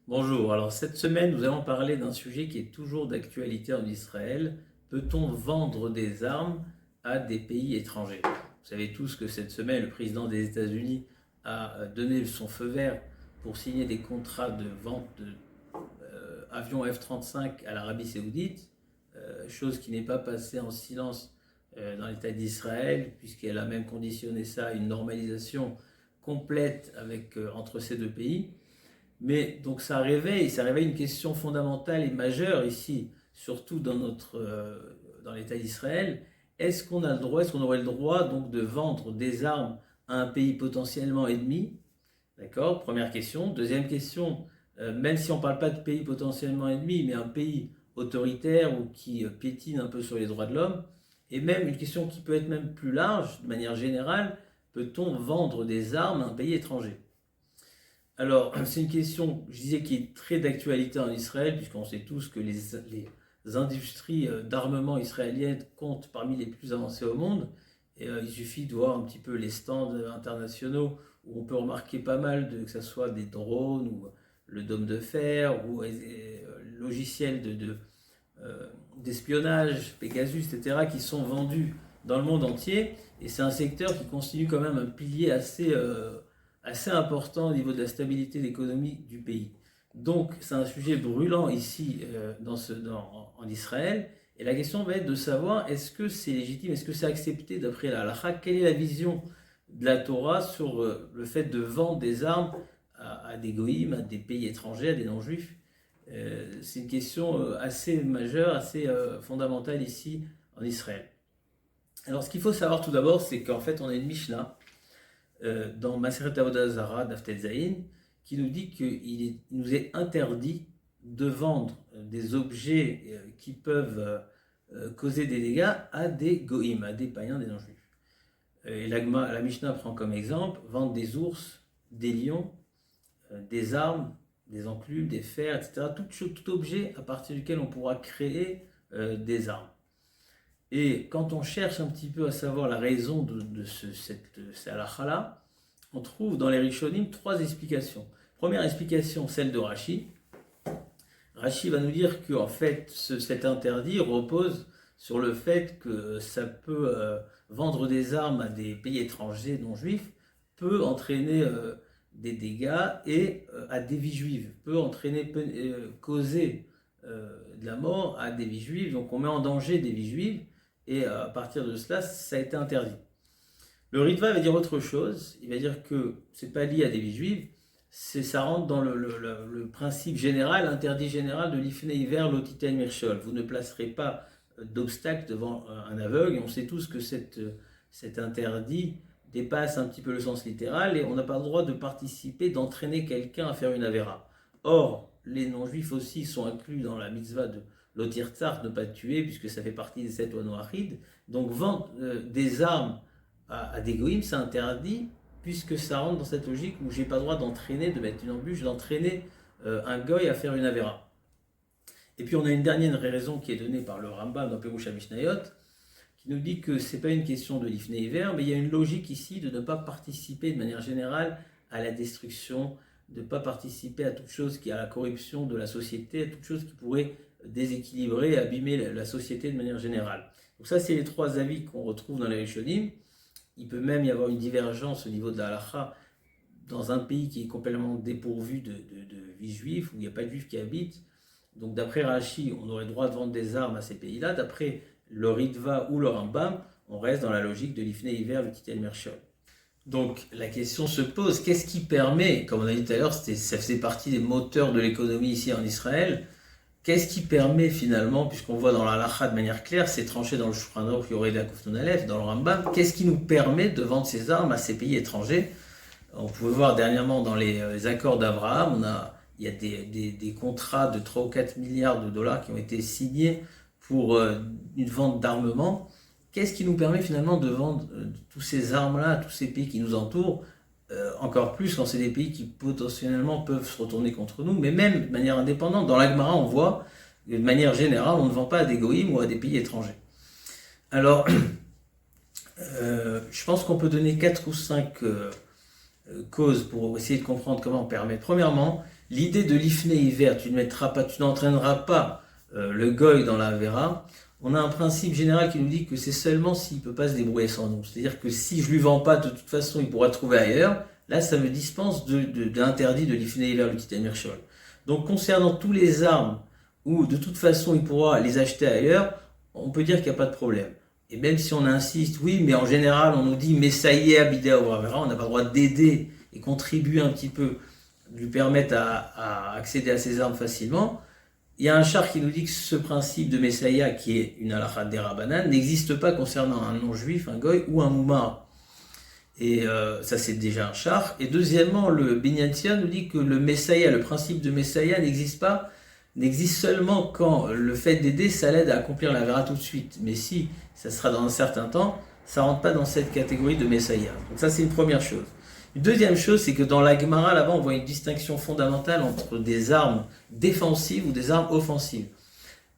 Bonjour, alors cette semaine nous allons parler d'un sujet qui est toujours d'actualité en Israël. Peut-on vendre des armes à des pays étrangers? Vous savez tous que cette semaine le président des États-Unis a donné son feu vert pour signer des contrats de vente d'avions F-35 à l'Arabie Saoudite, chose qui n'est pas passée en silence dans l'État d'Israël, puisqu'elle a même conditionné ça à une normalisation complète entre ces deux pays. Mais donc ça réveille une question fondamentale et majeure ici, surtout dans l'État d'Israël. Est-ce qu'on a le droit, est-ce qu'on aurait le droit donc de vendre des armes à un pays potentiellement ennemi? D'accord, première question. Deuxième question, même si on ne parle pas de pays potentiellement ennemis, mais un pays autoritaire ou qui piétine un peu sur les droits de l'homme, et même une question qui peut être même plus large, de manière générale, peut-on vendre des armes à un pays étranger? Alors, c'est une question, je disais, qui est très d'actualité en Israël, puisqu'on sait tous que les industries d'armement israéliennes comptent parmi les plus avancées au monde. Et il suffit de voir un petit peu les stands internationaux où on peut remarquer pas mal que ce soit des drones ou le dôme de fer ou logiciels d'espionnage, Pegasus, etc., qui sont vendus dans le monde entier. Et c'est un secteur qui constitue quand même un pilier assez important au niveau de la stabilité économique du pays. Donc c'est un sujet brûlant ici en Israël. Et la question va être de savoir est-ce que c'est légitime, est-ce que c'est accepté d'après la halakha, quelle est la vision de la Torah sur le fait de vendre des armes à des goïms, à des pays étrangers, à des non-juifs. C'est une question assez majeure, assez fondamentale ici en Israël. Alors ce qu'il faut savoir tout d'abord, c'est qu'en fait on a une Mishnah dans Maseret Avodah Zarah d'Aftet Zayin qui nous dit qu'il nous est interdit de vendre des objets qui peuvent causer des dégâts à des goïms, à des païens, des non-juifs. Et la Mishnah prend comme exemple vendre des ours, des lions, des armes, des enclumes, des fers, etc. Tout objet à partir duquel on pourra créer des armes. Et quand on cherche un petit peu à savoir la raison de cette halakha-là, on trouve dans les Rishonim trois explications. Première explication, celle de Rashi. Rashi va nous dire que en fait, cet interdit repose sur le fait que ça peut vendre des armes à des pays étrangers non juifs peut entraîner des dégâts et à des vies juives, peut entraîner, causer de la mort à des vies juives. Donc on met en danger des vies juives et à partir de cela, ça a été interdit. Le Ritva va dire autre chose, il va dire que c'est pas lié à des vies juives, ça rentre dans le principe général, l'interdit général de l'ifne hiver lotiten mirchol. Vous ne placerez pas d'obstacle devant un aveugle, et on sait tous que cet interdit dépasse un petit peu le sens littéral, et on n'a pas le droit de participer, d'entraîner quelqu'un à faire une avéra. Or, les non-juifs aussi sont inclus dans la mitzvah de lotir tsar, ne pas tuer, puisque ça fait partie des 7 onoachides. Donc vendre des armes à des goïms, c'est interdit, puisque ça rentre dans cette logique où j'ai pas le droit d'entraîner, de mettre une embûche, d'entraîner un goy à faire une avéra. Et puis on a une dernière raison qui est donnée par le Rambam dans Perush HaMishnayot, qui nous dit que c'est pas une question de l'ifné hiver, mais il y a une logique ici de ne pas participer de manière générale à la destruction, de ne pas participer à toute chose qui a la corruption de la société, à toute chose qui pourrait déséquilibrer, abîmer la société de manière générale. Donc ça, c'est les trois avis qu'on retrouve dans les Rishonim. Il peut même y avoir une divergence au niveau de la halakha dans un pays qui est complètement dépourvu de vie juive, où il n'y a pas de juifs qui habitent. Donc d'après Rashi, on aurait le droit de vendre des armes à ces pays-là. D'après le Ritva ou le Rambam, on reste dans la logique de l'ifne hiver v'titel mershol. Donc la question se pose, qu'est-ce qui permet, comme on a dit tout à l'heure, ça faisait partie des moteurs de l'économie ici en Israël, qu'est-ce qui permet finalement, puisqu'on voit dans la halakha de manière claire, c'est tranché dans le Shulchan Aruch Yoreh Akufton Aleph, dans le Rambam, qu'est-ce qui nous permet de vendre ces armes à ces pays étrangers? On pouvait voir dernièrement dans les accords d'Abraham, il y a des contrats de 3 ou 4 milliards de dollars qui ont été signés pour une vente d'armement. Qu'est-ce qui nous permet finalement de vendre toutes ces armes-là à tous ces pays qui nous entourent, encore plus quand c'est des pays qui potentiellement peuvent se retourner contre nous, mais même de manière indépendante. Dans l'Agmara, on voit, de manière générale, on ne vend pas à des goïms ou à des pays étrangers. Alors, je pense qu'on peut donner 4 ou 5 causes pour essayer de comprendre comment on permet. Premièrement, l'idée de l'ifné hiver, tu n'entraîneras pas le goy dans la Avera, on a un principe général qui nous dit que c'est seulement s'il ne peut pas se débrouiller sans nous. C'est-à-dire que si je ne lui vends pas, de toute façon, il pourra trouver ailleurs. Là, ça me dispense de l'interdit de l'ifné hiver, le titan mirchol. Donc, concernant tous les armes où de toute façon il pourra les acheter ailleurs, on peut dire qu'il n'y a pas de problème. Et même si on insiste, oui, mais en général, on nous dit Messaïe Abidé Avera, on n'a pas le droit d'aider et contribuer un petit peu, lui permettre à accéder à ces armes facilement. Il y a un char qui nous dit que ce principe de Messaïa, qui est une halakha derabanan, n'existe pas concernant un non-juif, un goy ou un moumar. Et ça, c'est déjà un char. Et deuxièmement, le Binyantia nous dit que le Messaïa, le principe de Messaïa n'existe seulement quand le fait d'aider, ça l'aide à accomplir la vera tout de suite. Mais si ça sera dans un certain temps, ça ne rentre pas dans cette catégorie de Messaïa. Donc ça, c'est une première chose. Une deuxième chose, c'est que dans la Gemara, là-bas, on voit une distinction fondamentale entre des armes défensives ou des armes offensives.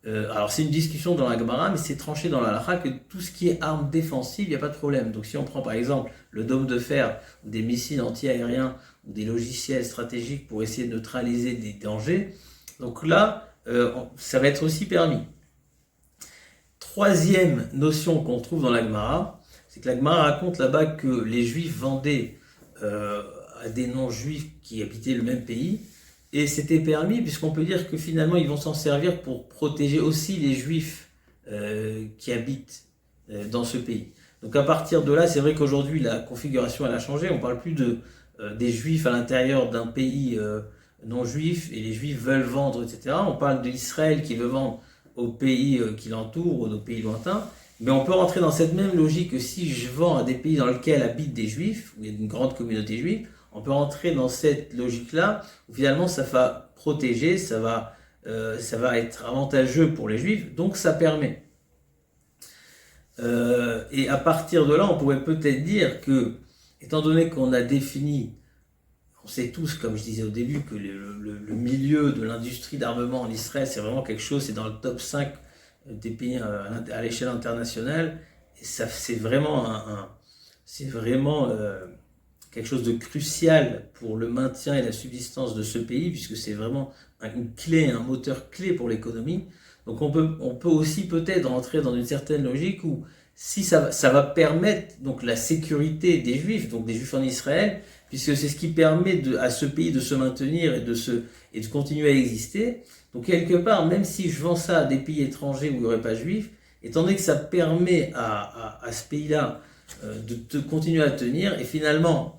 Alors, c'est une discussion dans la Gemara, mais c'est tranché dans la halakha que tout ce qui est armes défensives, il n'y a pas de problème. Donc, si on prend par exemple le dôme de fer, ou des missiles anti-aériens, ou des logiciels stratégiques pour essayer de neutraliser des dangers, donc là, ça va être aussi permis. Troisième notion qu'on trouve dans la Gemara, c'est que la Gemara raconte là-bas que les Juifs vendaient à des non-juifs qui habitaient le même pays, et c'était permis puisqu'on peut dire que finalement ils vont s'en servir pour protéger aussi les Juifs qui habitent dans ce pays. Donc à partir de là, c'est vrai qu'aujourd'hui la configuration elle a changé, on ne parle plus des Juifs à l'intérieur d'un pays non-juif et les Juifs veulent vendre, etc. On parle de l'Israël qui veut vendre aux pays qui l'entourent ou aux pays lointains. Mais on peut rentrer dans cette même logique que si je vends à des pays dans lesquels habitent des juifs, où il y a une grande communauté juive, on peut rentrer dans cette logique-là, où finalement ça va protéger, ça va être avantageux pour les juifs, donc ça permet. Et à partir de là, on pourrait peut-être dire que, étant donné qu'on a défini, on sait tous, comme je disais au début, que le milieu de l'industrie d'armement en Israël, c'est vraiment quelque chose, c'est dans le top 5 des pays à l'échelle internationale, et ça, c'est vraiment, quelque chose de crucial pour le maintien et la subsistance de ce pays, puisque c'est vraiment une clé, un moteur clé pour l'économie. Donc on peut aussi peut-être rentrer dans une certaine logique où si ça va permettre donc la sécurité des Juifs, donc des Juifs en Israël, puisque c'est ce qui permet à ce pays de se maintenir et de continuer à exister. Donc quelque part, même si je vends ça à des pays étrangers où il n'y aurait pas de juifs, étant donné que ça permet à ce pays-là de continuer à tenir, et finalement,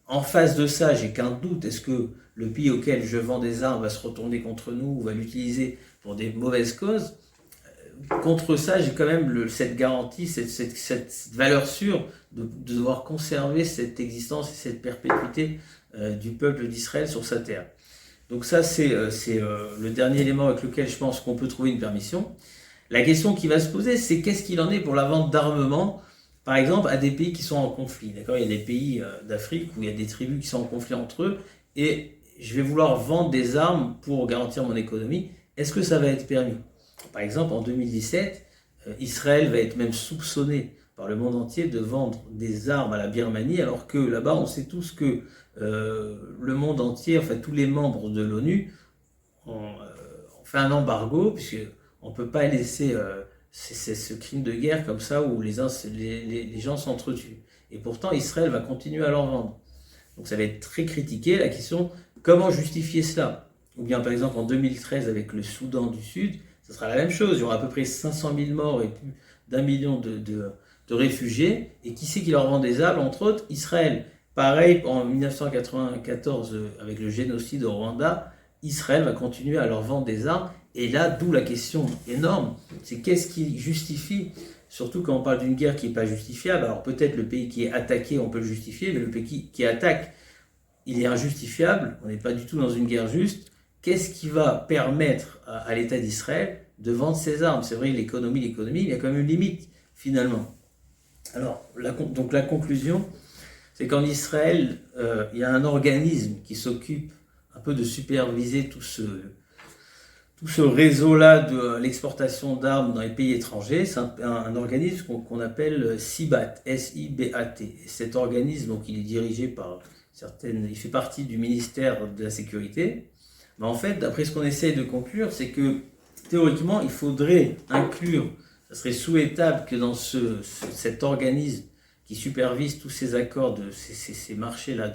en face de ça, j'ai qu'un doute, est-ce que le pays auquel je vends des armes va se retourner contre nous ou va l'utiliser pour des mauvaises causes? Contre ça, j'ai quand même cette garantie, cette valeur sûre de devoir conserver cette existence et cette perpétuité du peuple d'Israël sur sa terre. Donc ça, c'est le dernier élément avec lequel je pense qu'on peut trouver une permission. La question qui va se poser, c'est qu'est-ce qu'il en est pour la vente d'armement, par exemple, à des pays qui sont en conflit. D'accord ? Il y a des pays d'Afrique où il y a des tribus qui sont en conflit entre eux, et je vais vouloir vendre des armes pour garantir mon économie. Est-ce que ça va être permis ? Par exemple, en 2017, Israël va être même soupçonné par le monde entier de vendre des armes à la Birmanie, alors que là-bas, on sait tous que le monde entier, enfin tous les membres de l'ONU, ont fait un embargo, puisqu'on ne peut pas laisser ce crime de guerre comme ça où les gens s'entretuent. Et pourtant, Israël va continuer à leur vendre. Donc ça va être très critiqué, la question, comment justifier cela ? Ou bien par exemple en 2013 avec le Soudan du Sud, ce sera la même chose, il y aura à peu près 500 000 morts et plus d'1 million de réfugiés, et qui c'est qui leur vend des armes, entre autres Israël. Pareil, en 1994, avec le génocide au Rwanda, Israël va continuer à leur vendre des armes, et là, d'où la question énorme, c'est qu'est-ce qui justifie, surtout quand on parle d'une guerre qui n'est pas justifiable. Alors peut-être le pays qui est attaqué, on peut le justifier, mais le pays qui attaque, il est injustifiable, on n'est pas du tout dans une guerre juste. Qu'est-ce qui va permettre à l'État d'Israël de vendre ses armes ? C'est vrai, l'économie, il y a quand même une limite, finalement. Alors, donc la conclusion, c'est qu'en Israël, il y a un organisme qui s'occupe un peu de superviser tout ce réseau-là de l'exportation d'armes dans les pays étrangers. C'est un organisme qu'on appelle SIBAT, S-I-B-A-T. Et cet organisme, donc, il est dirigé par il fait partie du ministère de la Sécurité. Mais en fait, d'après ce qu'on essaye de conclure, c'est que théoriquement, il faudrait inclure, ça serait souhaitable que dans cet organisme qui supervise tous ces accords, ces marchés-là,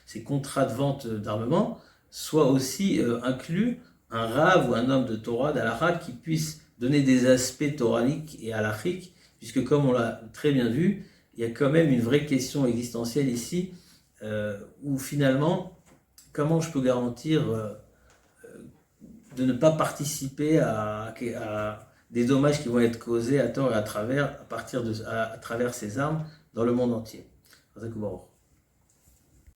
ces contrats de vente d'armement, soit aussi inclus un Rav ou un homme de Torah, d'Halakha, qui puisse donner des aspects toraniques et halachiques, puisque comme on l'a très bien vu, il y a quand même une vraie question existentielle ici, où finalement, comment je peux garantir de ne pas participer à des dommages qui vont être causés à tort et à travers, à travers ces armes dans le monde entier.